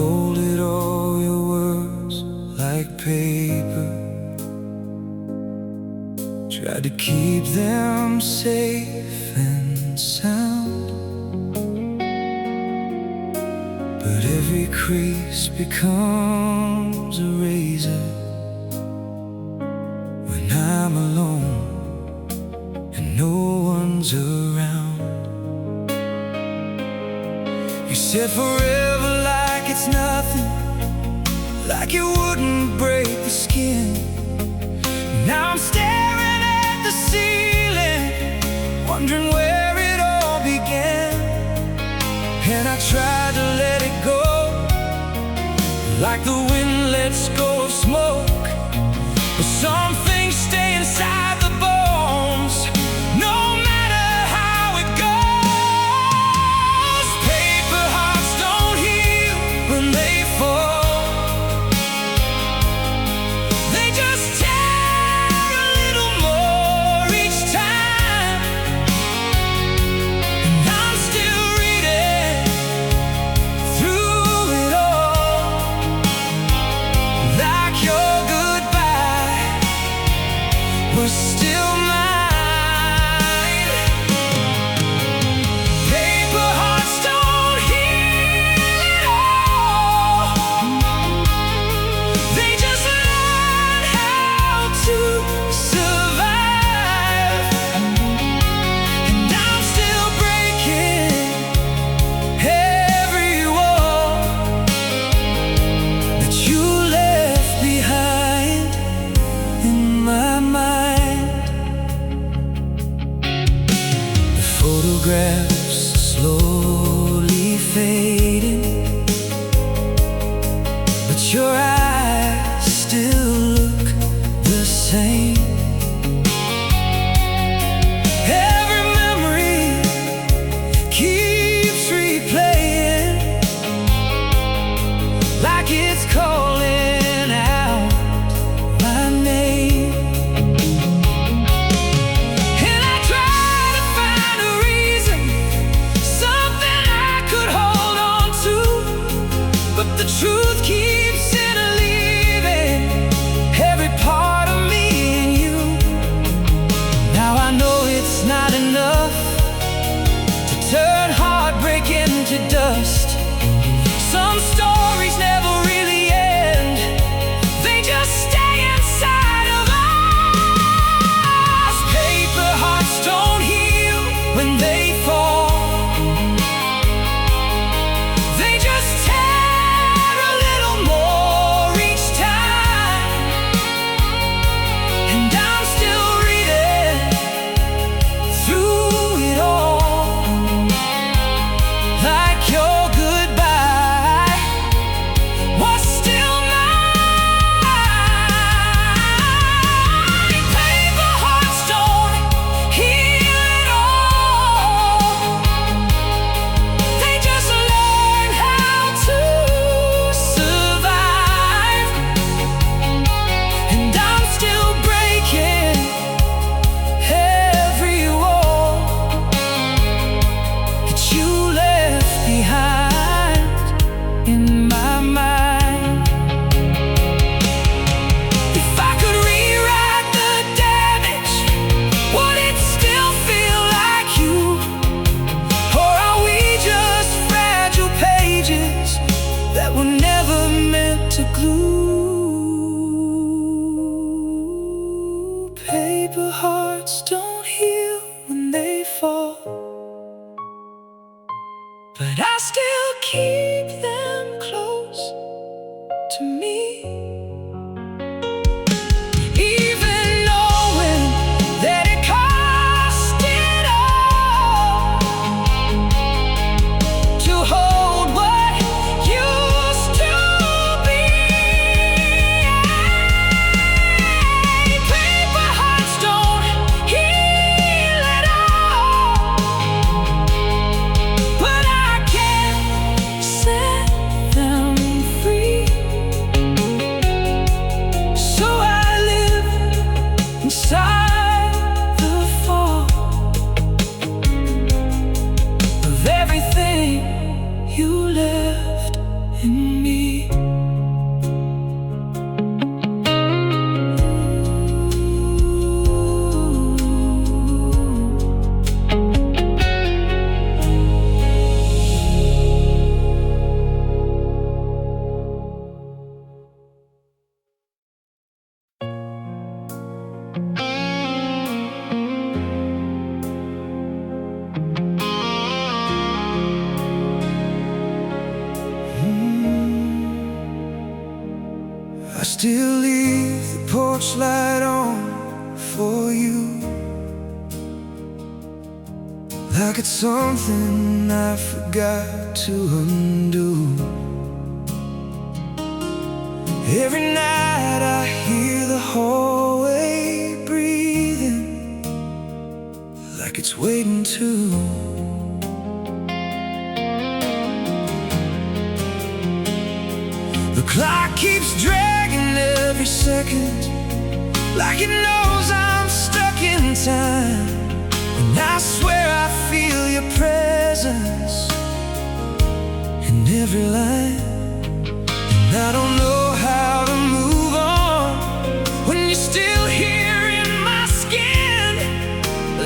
folded all your words like paper, tried to keep them safe and sound, but every crease becomes a razor when I'm alone and no one's around. You said forever like it's nothing, like it wouldn't break the skin. Now I'm staring at the ceiling, wondering where it all began. And I tried to let it go, like the wind lets go of smoke, but some things stay inside the bones, no matter how it goes. Paper hearts don't heal when they fall, they just tear a little more each time. And I'm still reading through it all, like your goodbye was still mine. Paper hearts don't heal at all, they just learn how to survive. And I'm still breaking every wall that you left behind in my mind. The photographs slowly fading, but your eyes still look the same. Every memory keeps replaying, like it's calling out my name. And I try to find a reason, something I could hold on to, but the truth keeps interleaving every part of me and you. Now I know it's not enough to turn heartbreak into dust. Some stories never really end, they just stay inside of us. Paper hearts don't heal when they fall, they just tear a little more each time. And I'm still reading through it all, like your goodbye was still mine. Paper hearts don't heal at all, they just learn how to survive. And I'm still breaking every wall that you left behind in my mind. If I could rewrite the damage, would it still feel like you? Or are we just fragile pages that were never meant to glue? Paper hearts don't heal when they fall, but I still keep them close to me. Even knowing that it cost it all to hold what used to be. Paper hearts don't heal at all, but I can't set them free. So I live inside the fall of everything you left in me. I still leave the porch light on for you, like it's something I forgot to undo. Every night I hear the hallway breathing, like it's waiting too. The clock keeps dragging every second, like it knows I'm stuck in time. And I swear I feel your presence in every line. And I don't know how to move on when you're still here in my skin,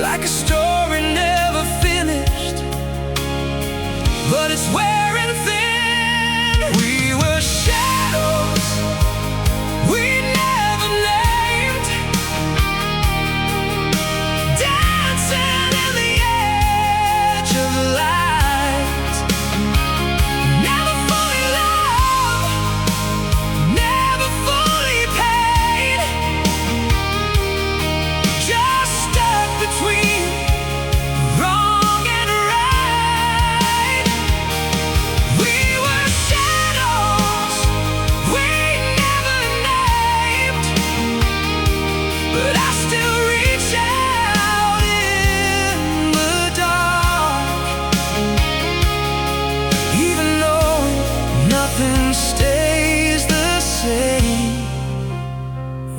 like a story never finished, but it's wearing thin. We were shadows we never named, dancing in the edge of light. Never fully loved, never fully paid, just stuck between wrong and right. We were shadows we never named, but I still reach out in the dark, even though nothing stays the same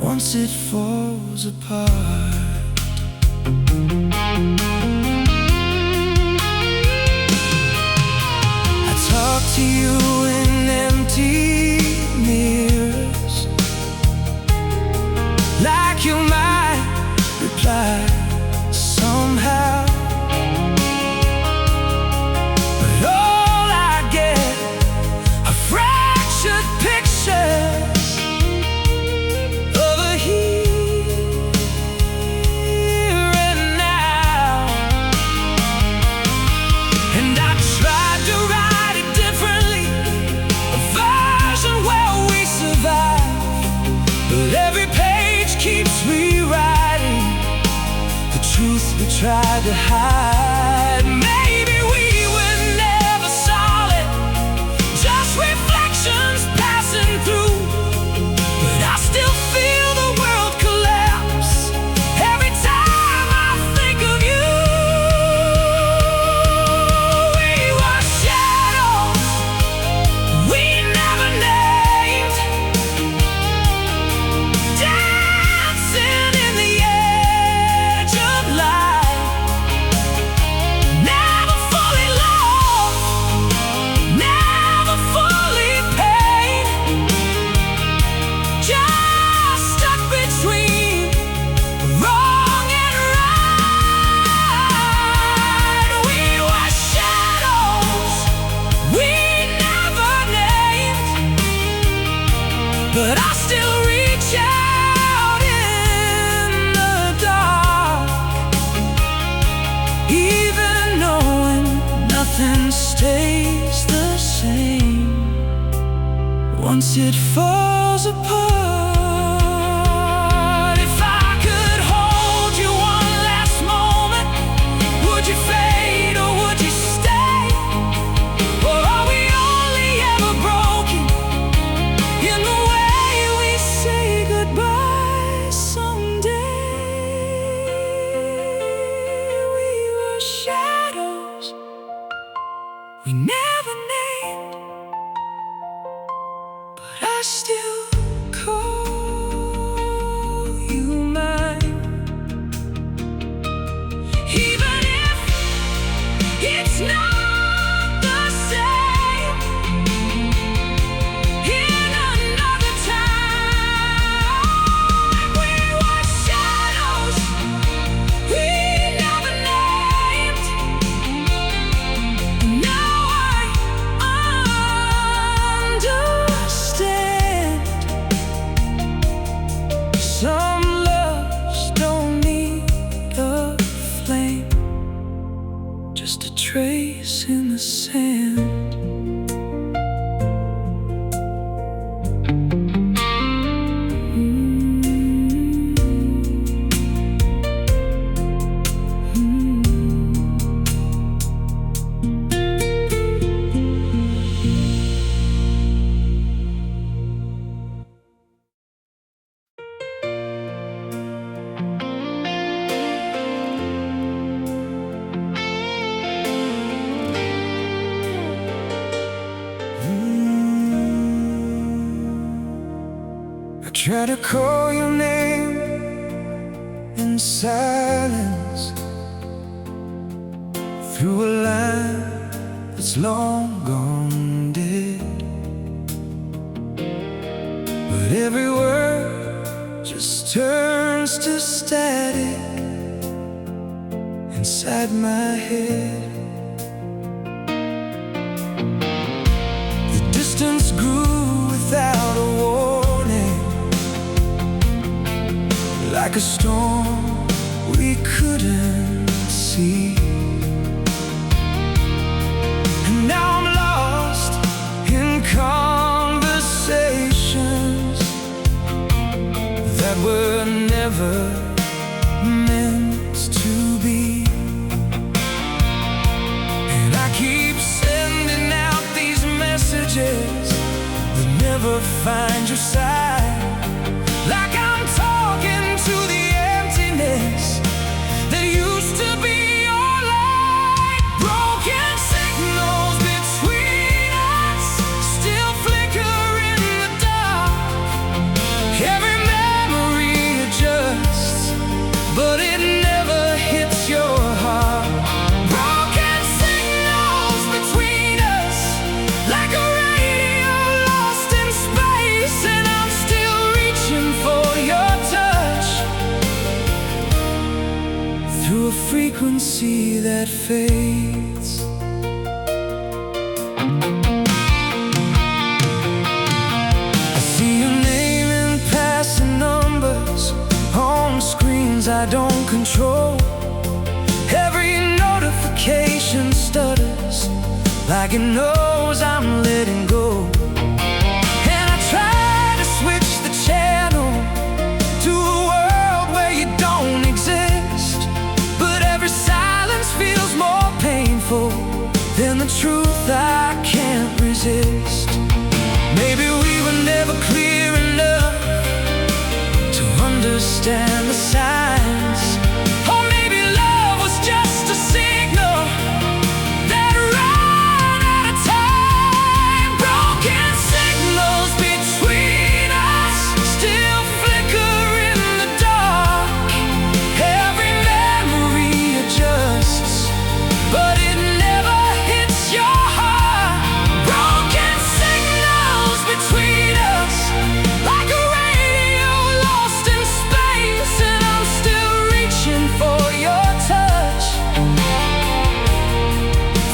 once it falls apart. I talk to you in empty mirrors, like you might reply somehow. But all I get are fractured pictures of a here and now. And I tried to write it differently, a version where we survive, but every page keeps rewriting the truth we tried to hide. Maybe we were never solid, just reflections passing through, but I still feel the world collapse every time I think of you. We were shadows we never named, dancing in the edge of light. Never fully loved, never fully paid, just stuck between wrong and right. We were shadows we never named, but I still reach out in the dark, even knowing nothing stays the same once it falls apart. If I could hold you one last moment, would you fade or would you stay? Or are we only ever broken in the way we say goodbye someday? We were shadows we never named, but I still call you mine, even if it's not the same. In another time, we were shadows we never named. Now I understand try to call your name in silence, through a line that's long gone dead. But every word just turns to static inside my head. The distance grew without a warning, like a storm we couldn't see. And now I'm lost in conversations that were never meant to be. And I keep sending out these messages that never find your side, like I'm talking to the emptiness that used to be your light. Broken signals between us still flicker in the dark. Every memory adjusts, but it never hits your heart. Broken signals between us, like a radio lost in space, and I'm still reaching for your touch, through a frequency that fades. I see your name in passing numbers on screens I don't control. Every notification stutters, like it knows I'm letting go. And I try to switch the channel to a world where you don't exist, but every silence feels more painful than the truth I can't resist. Maybe we were never clear enough to understand the signs, or maybe love was just a signal that ran out of time. Broken signals between us still flicker in the dark. Every memory adjusts, but it never hits your heart. Broken signals between us, like a radio lost in space, and I'm still reaching for your touch,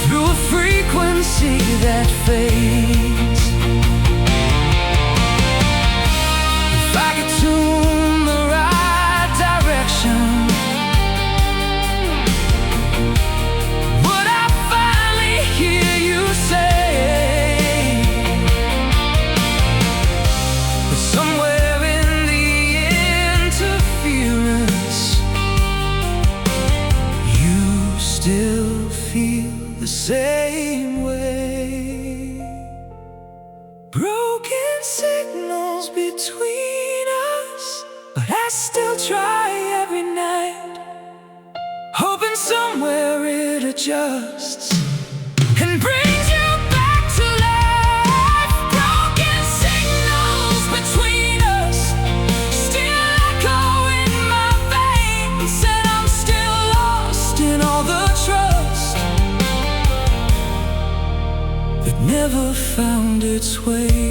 through a frequency that fades. If I could tune the right direction, would I finally hear you say? But somewhere in the interference, you still feel the same way. Broken signals between us, but I still try every night, hoping somewhere it adjusts and brings you back to life. Broken signals between us still echo in my veins, and I'm still lost in all the trust that never found its way.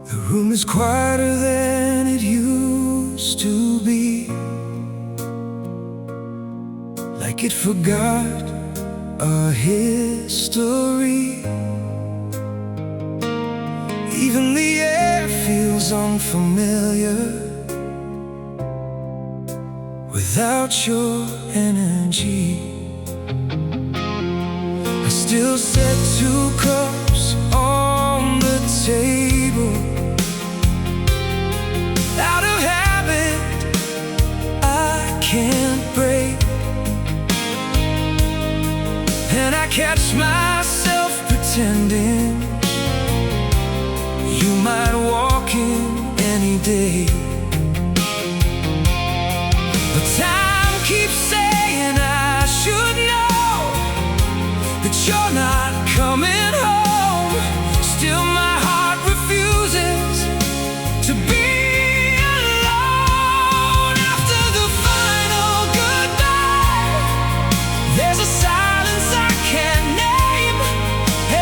The room is quieter than it used to be, like it forgot our history. Even the air feels unfamiliar without your energy. I still set 2 cups on the table. Out of habit, I can't break, and I catch myself pretending you might walk in any day. But time keeps saying I should know that you're not coming home. Still my heart refuses to be alone. After the final goodbye, there's a silence I can't name.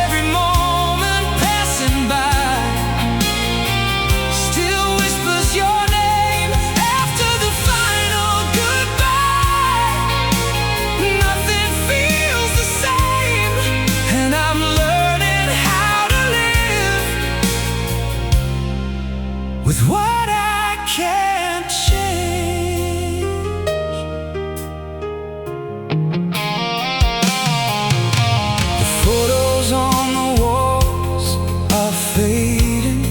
Every moment passing by still whispers your name. After the final goodbye, nothing feels the same, and I'm learning how to live with what I can't change. The photos on the walls are fading,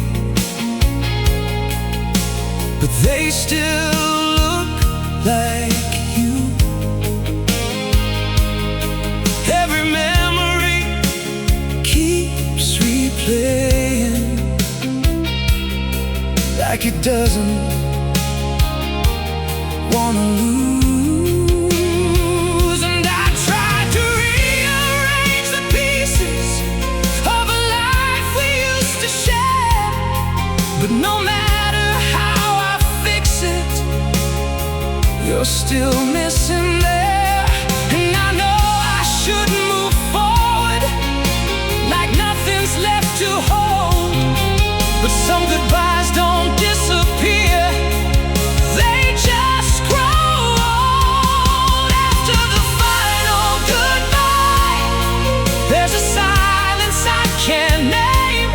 but they still look like you. Every memory keeps replaying, like it doesn't wanna lose. And I tried to rearrange the pieces of a life we used to share, but no matter how I fix it, you're still missing there. And I know I should move forward, like nothing's left to hold, but some goodbyes don't disappear, they just grow old. After the final goodbye, there's a silence I can't name.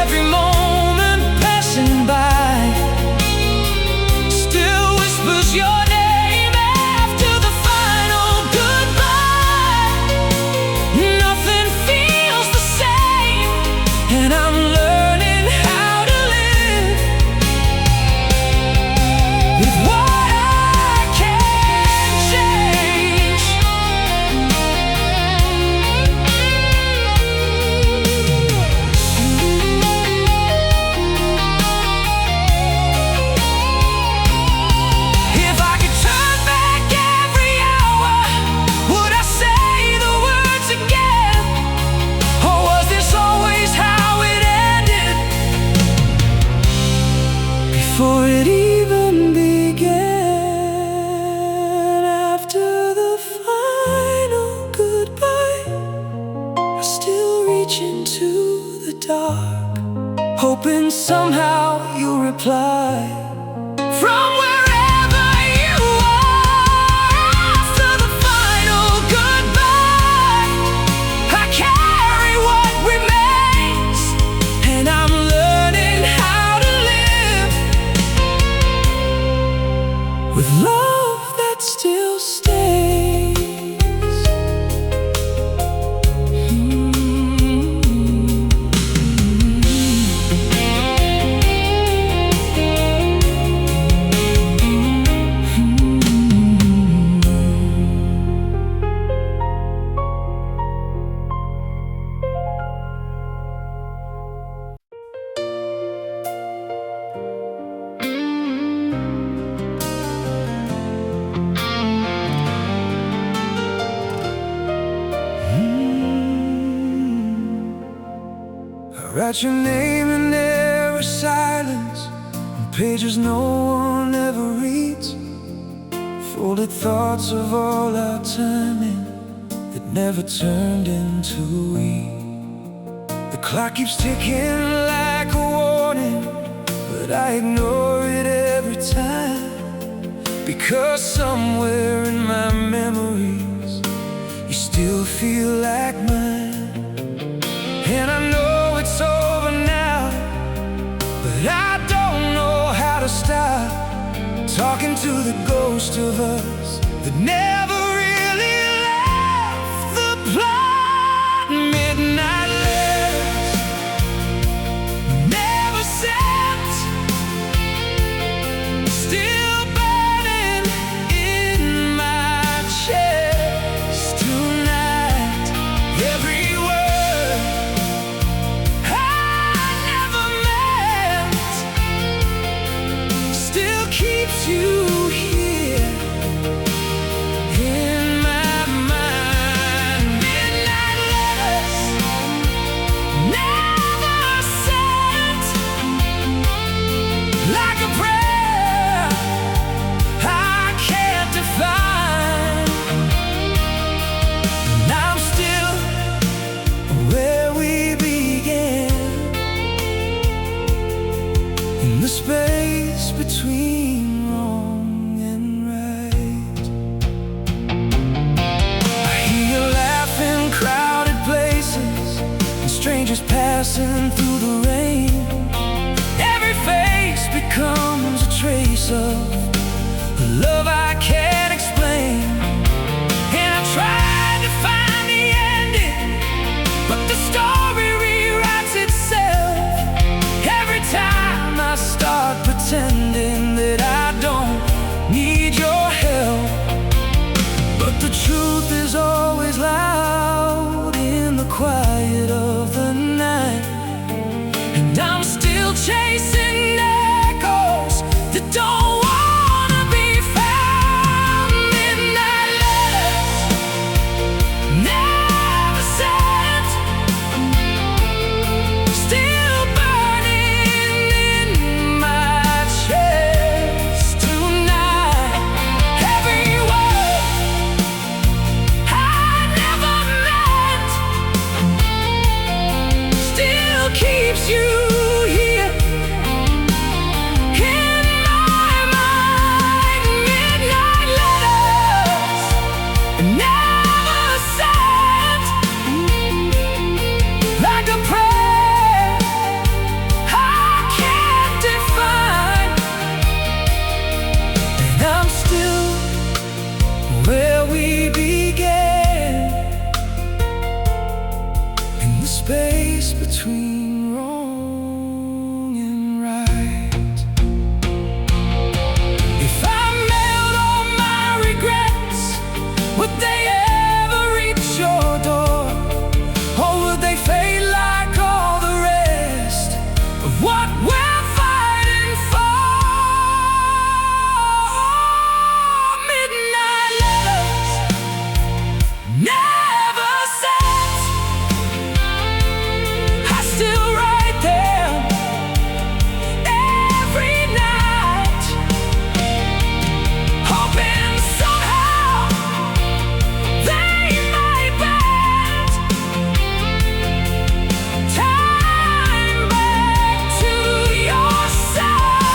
Every moment passing by still whispers your name. After the final goodbye, nothing feels the same, and I'm learning how to live with what I can't change. If I could turn back every hour, would I say the words again? Or was this always how it ended, before it even began? After the final goodbye, I still reach into the dark, hoping somehow you'll reply from wherever you are. After the final goodbye, I carry what remains, and I'm learning how to live with love that still stays. Write your name in every silence, on pages no one ever reads. Folded thoughts of all our time in that never turned into we. The clock keeps ticking like a warning, but I ignore it every time, because somewhere in my memories you still feel like mine. And I know it's over now, but I don't know how to stop talking to the ghost of us that never really left the plot. Midnight letters never sent, still burning in my chest tonight. Every word I never meant still keeps you here in my mind. Midnight letters never sent, like a prayer I can't define. And I'm still where we began, in the space between wrong and right. I hear you laugh in crowded places, and strangers passing through the rain. Every face becomes a trace of a love I can't explain. And I tried to find the ending, but the story rewrites itself every time I start pretending that I don't need your help. But the truth is always loud in the quiet of the night, and I'm still chasing echoes that don't wanna be found. Midnight letters never sent, still burning in my chest tonight. Every word I never meant still keeps you here in my mind. Midnight letters never sent, like a prayer I can't define. And I'm still where we began, in the space between wrong and right. If I mailed all my regrets, would they ever reach your door? Or would they fade like all the rest of what we're fighting for? Midnight letters never sent, I still write them every night, hoping somehow they might bend time back to your side.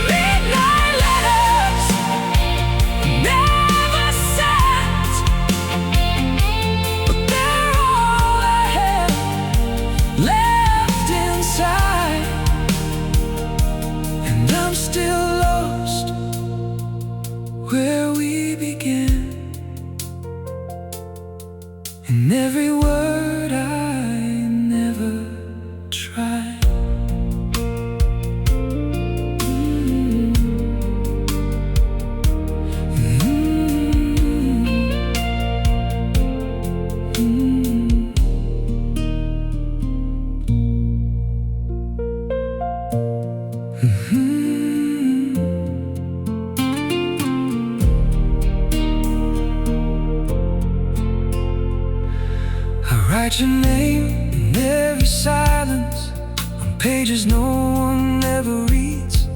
Midnight letters never sent, but they're all I have left inside. And I'm still lost where we began, and every word I never tried. I write your name in every silence, on pages no one ever reads.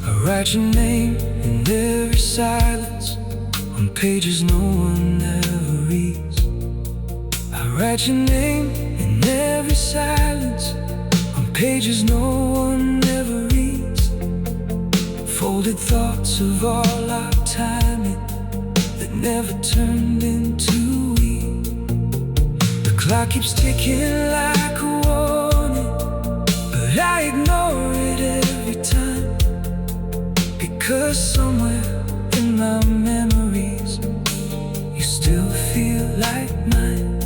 I write your name in every silence, on pages no one ever reads. I write your name in every silence, on pages no one ever reads. Folded thoughts of all our timing that never turned into we. The clock keeps ticking like a warning, but I ignore it every time. 'cause somewhere in my memories you still feel like mine.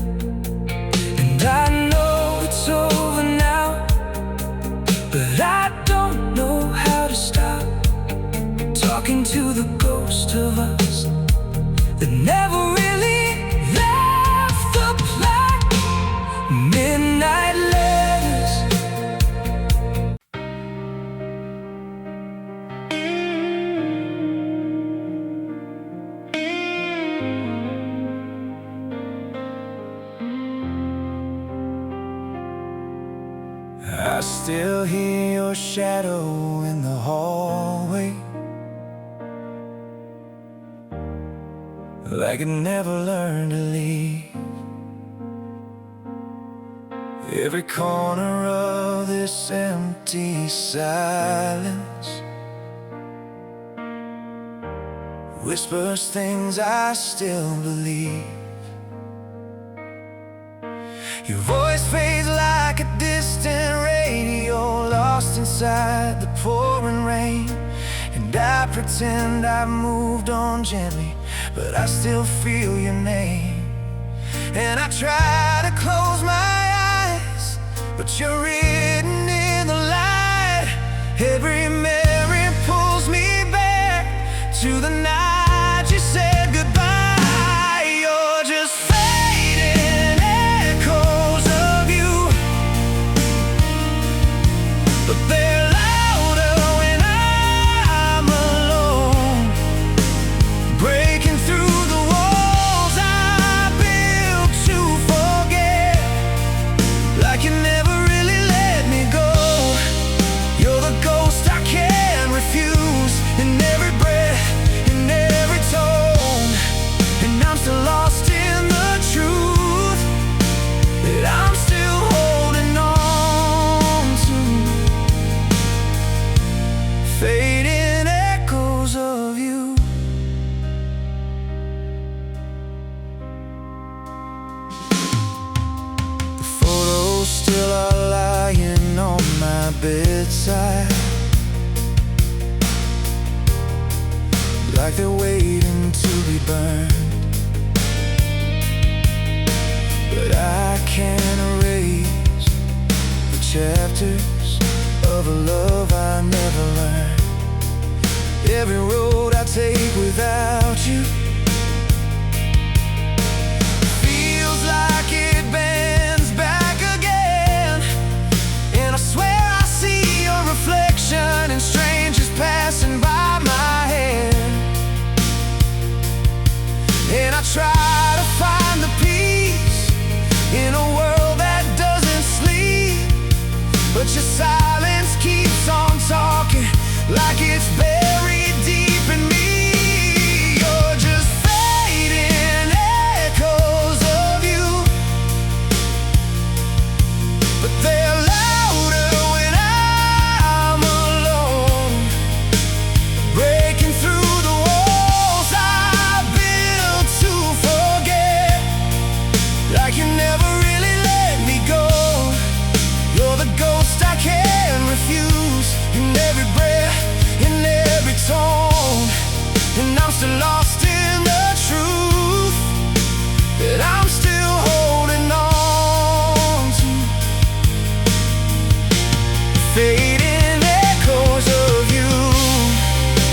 And I know it's over now, but I don't know how to stop talking to the ghost of us that never really left the black midnight letters. I still hear your shadow in the hallway, like it never learned to leave. Every corner of this empty silence whispers things I still believe. Your voice fades like a distant radio, lost inside the pouring rain. And I pretend I've moved on gently, but I still feel your name. And I try to close my eyes, but you're written in the light. Every memory pulls me back to the night you said goodbye. You're just fading echoes of you, but they're louder when I'm alone, breaking through the walls I built to forget, like you never really let me go. You're the ghost I can't refuse, in every breath, in every tone. And I'm still lost in the truth that I'm still holding on to. Fading echoes of you. The photos still are lying on my bedside, like they're waiting to be burned. But I can't erase the chapters of a love I never learned. Every road I take without you feels like it bends back again. And I swear I see your reflection in strangers passing by my head. And I try to find the peace in a world that doesn't sleep, but your silence keeps on talking like it's buried deep in me. You're just fading echoes of you, but they're louder when I'm alone, breaking through the walls I built to forget, like you never really let me go. You're the ghost I can't refuse, in every breath, in every tone. And I'm still lost in the truth that I'm still holding on to. Fading echoes of you.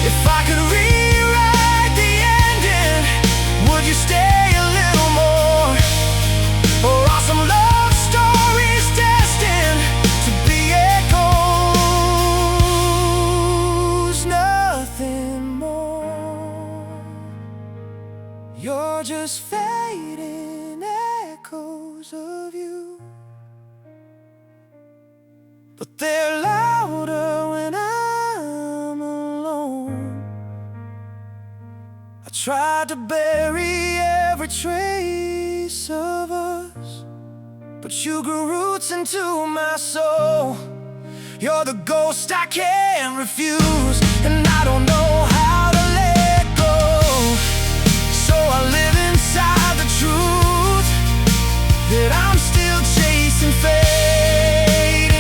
If I could rewrite the ending, would you stay a little more? Or are some love stories destined to be echoes, nothing more? You're just fading echoes of you, but they're louder when I'm alone. I tried to bury every trace of us, but you grew roots into my soul. You're the ghost I can't refuse, and I don't know how to let go. So I live inside the truth that I'm still chasing, fading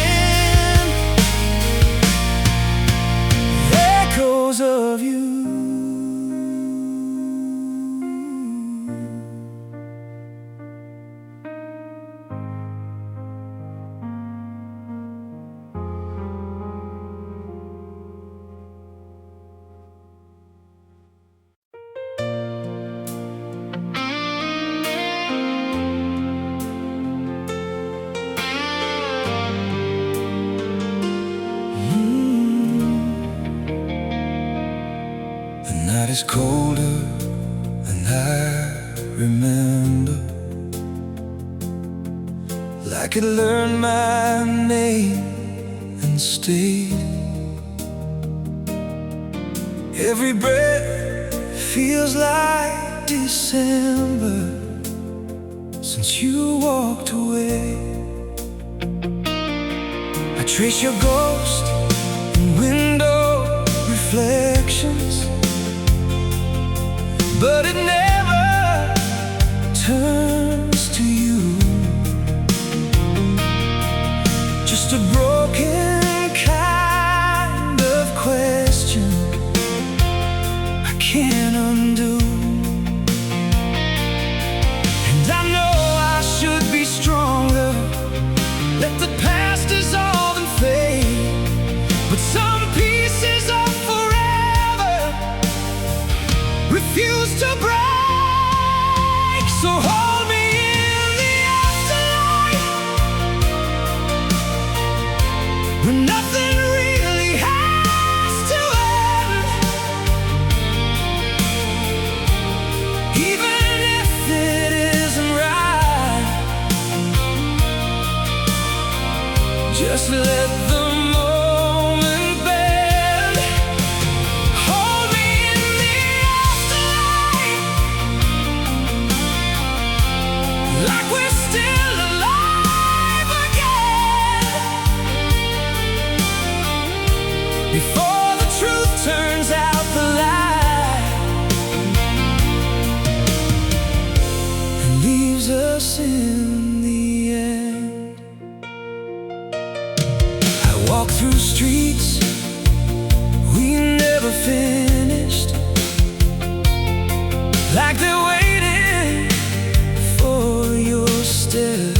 echoes of you. is colder than I remember, like it learned my name and stayed. Every breath feels like December since you walked away. I trace your ghost in window reflections, but it never turns to you. Just a broken kind of question I can't undo. And I know I should be stronger, let the past dissolve and fade, but some pieces of forever refuse to break. So hold me in the afterlife, when nothing really has to end. Even if it isn't right, just let the moment bend. Hold me in the afterlife, like we're still alive again, before the truth turns out the lie and leaves us in the end. I walk through streets we never finished, like they're waiting for your step.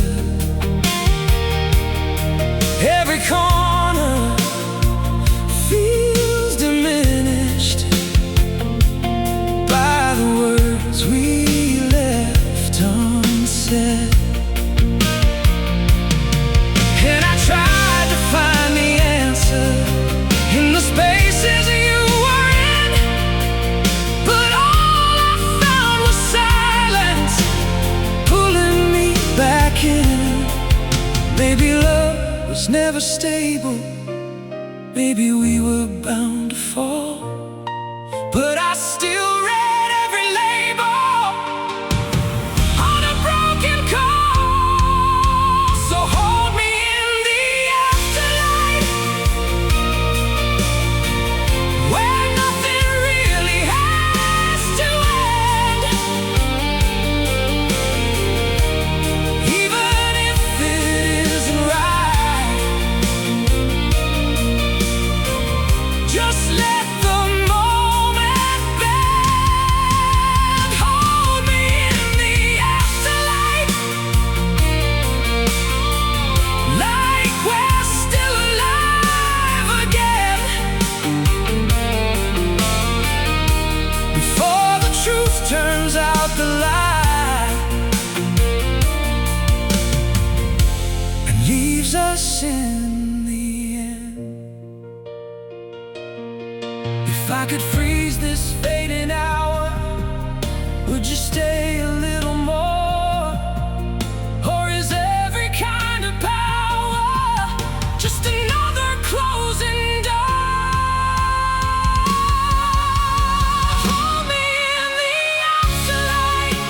Every corner feels diminished by the words we left unsaid. And I tried to find the answer in the spaces you were in, but all I found was silence pulling me back in. Maybe love was never stable, maybe we were bound to fall, but I still read every label on a broken call. So hold me in the afterlife, where nothing really has to end. Even if it isn't right, just let the moment bend. Hold me in the afterlife, like we're still alive again, before the truth turns out the lie and leaves us in the end. If I could freeze this fading hour, would you stay a little more? Or is every kind of power just another closing door? Hold me in the afterlife,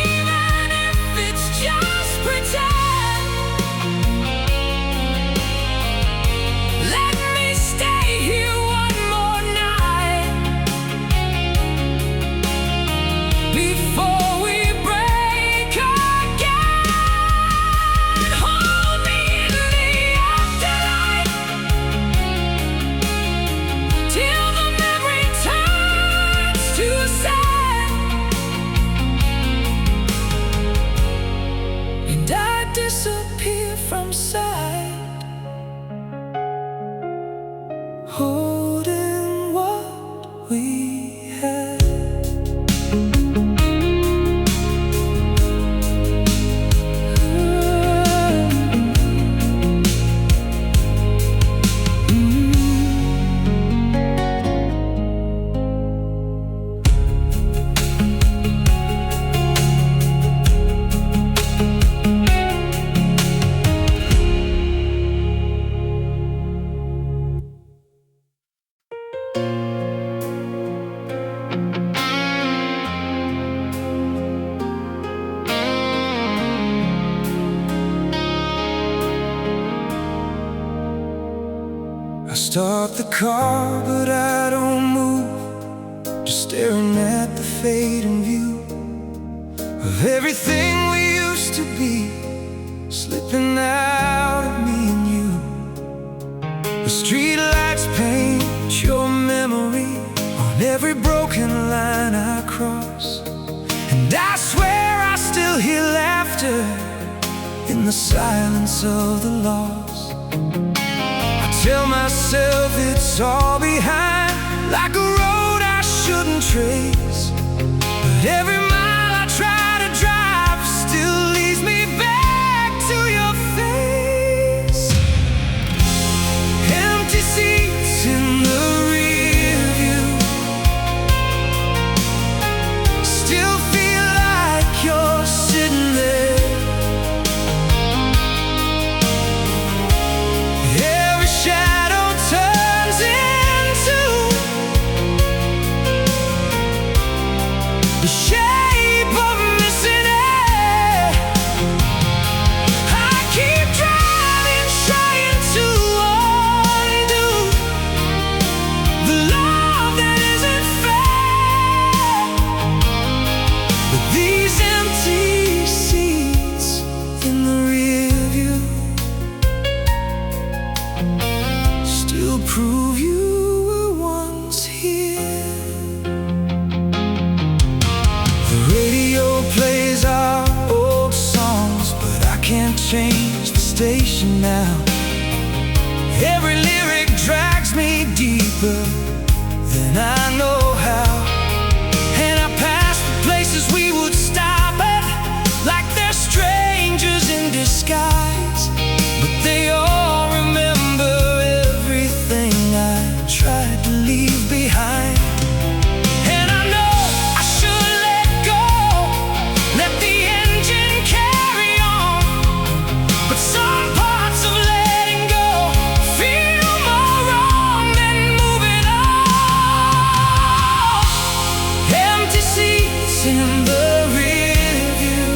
even if it's just pretend. Let me stay here one more night before we break again. Hold me in the afterlife, till the memory turns to sand, and I disappear from sight, holding what we had. I start the car, but I don't move, just staring at the fading view of everything we used to be, slipping out of me and you. The streetlights paint your memory on every broken line I cross, and I swear I still hear laughter in the silence of the lost. Tell myself it's all behind, like a road I shouldn't trace, but every mile I try to drive still leads me back to your face. Empty seats in the rear view still feel like you're sitting there. Shadow turns into the shape of missing air. I keep driving, trying to undo the love that isn't fair, but these empty seats in the rear view prove you were once here. The radio plays our old songs, but I can't change the station now. Every lyric drags me deeper than I know how, and I pass the places we would stop at like they're strangers in disguise, but they all remember I tried to leave behind. And I know I should let go, let the engine carry on, but some parts of letting go feel more wrong than moving on. Empty seats in the rear view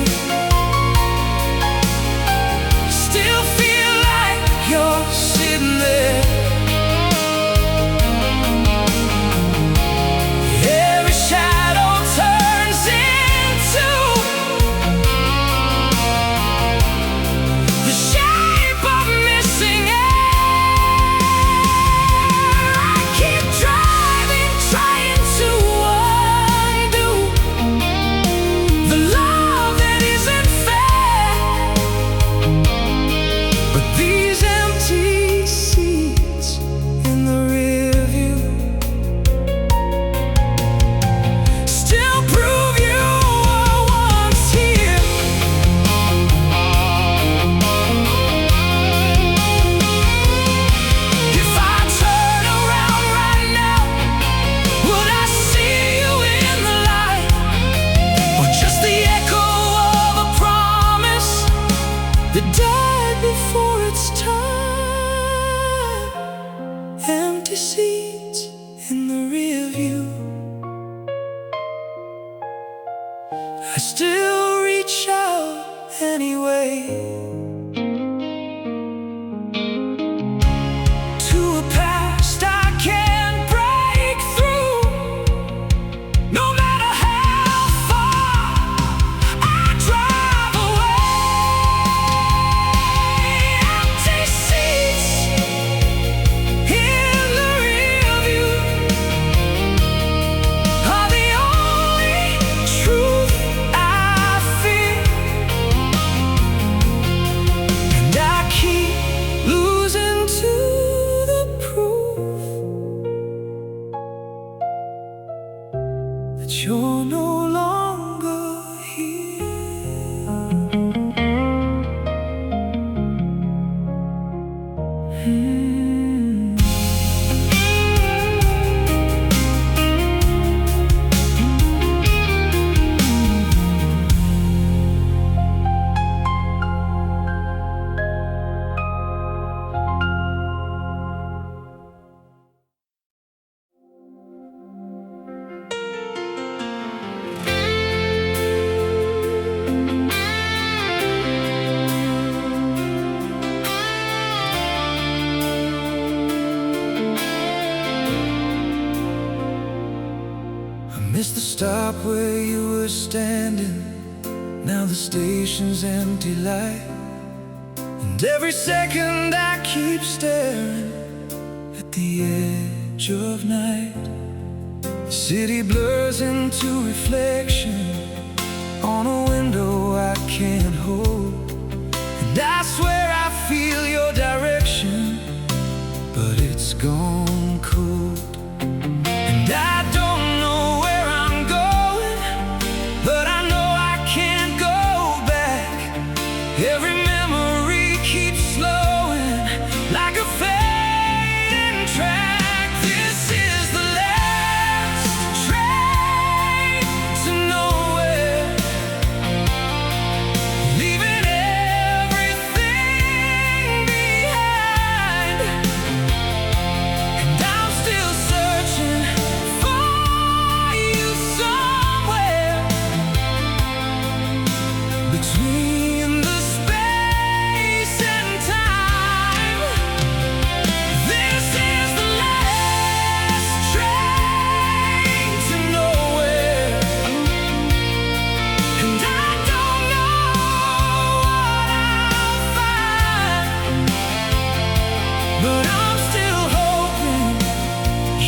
still feel like you're sitting there. That died before its time. Empty seats in the rear view. I still reach out anyway to a past I can't break through, no matter how far I drive away. Empty seats in the rear view are the only truth I feel. Missed the stop where you were standing. Now the station's empty light, and every second I keep staring at the edge of night. The city blurs into reflection on a window I can't hold, and I swear I feel your direction, but it's gone cold. And I don't know where I'm going, but I know I can't go back. Every memory keeps slowing like a fading track. This is the last train to nowhere, leaving everything behind. And I'm still searching for you somewhere between the space and time. This is the last train to nowhere, and I don't know what I'll find, but I'm still hoping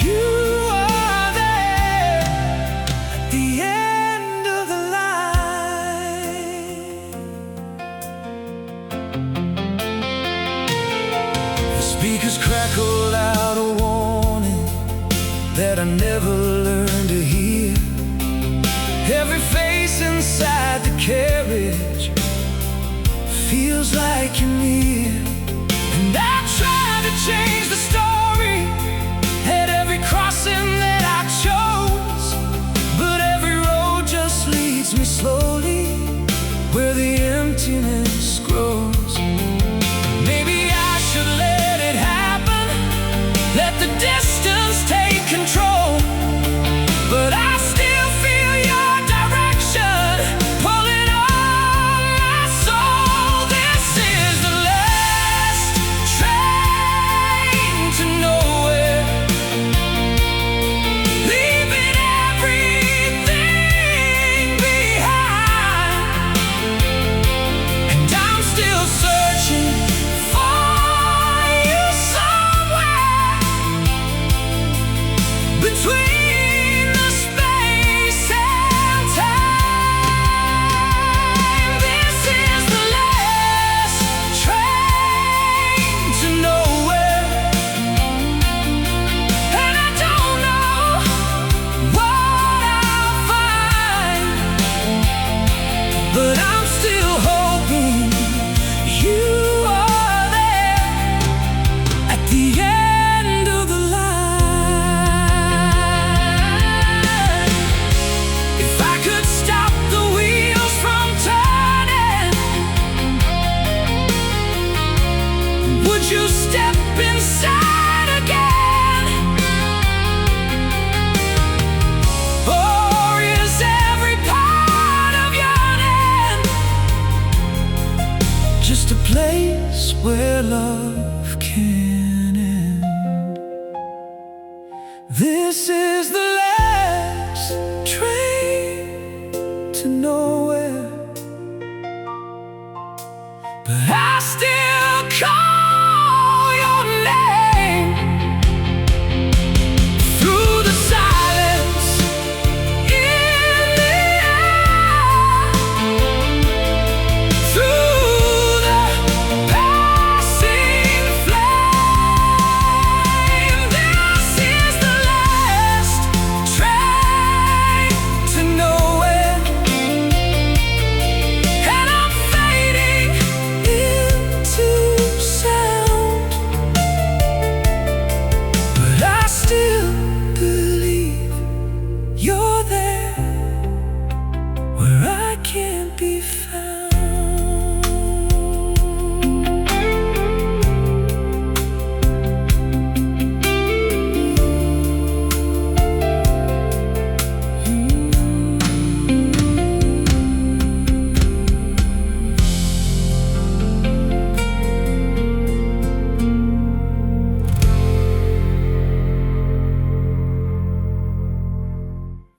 you are there at the end of the line. The speakers crackled out a warning that I never learned to hear. Every face inside the carriage feels like you're near. And I tried to change the story at every crossing that I chose, but every road just leads me slowly where the emptiness grows. Maybe I should let it happen, let the distance take control, but I still feel your direction pulling on my soul. This is the last train to nowhere, leaving everything behind. And I'm still searching for you somewhere between the space and time. This is the last train to nowhere, and I don't know what I'll find, but I'm still hoping you are there at the end of the line. If I could stop the wheels from turning, would you step inside again? Or is every part of yearning just a place where love can end? This is the